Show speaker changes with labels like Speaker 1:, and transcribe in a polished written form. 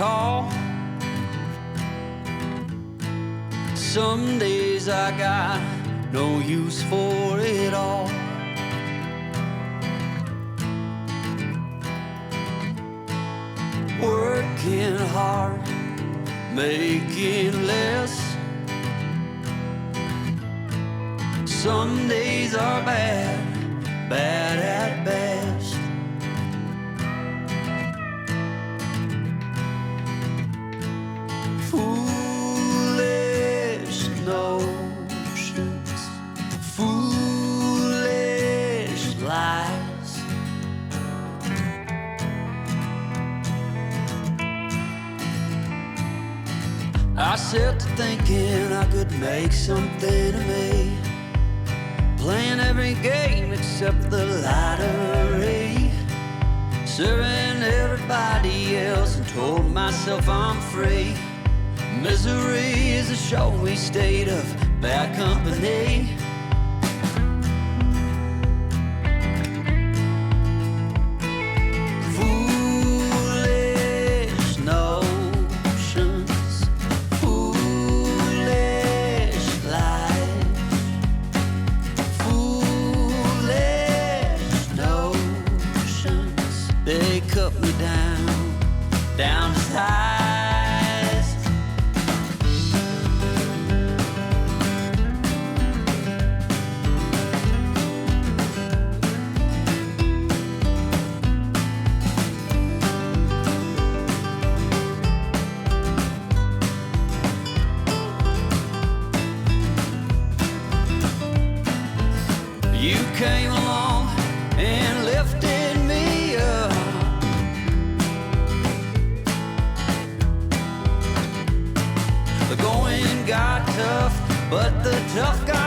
Speaker 1: tall. Some days I got no use for it all. Working hard, making less. Some days are bad, bad at best. Foolish notions, foolish lies. I set to thinking I could make something of me, playing every game except the lottery, serving everybody else and told myself I'm free. Misery is a showy state of bad company. Foolish notions, foolish lies. Foolish notions, they cut me down, down to size. You came along and lifted me up. The going got tough, but the tough got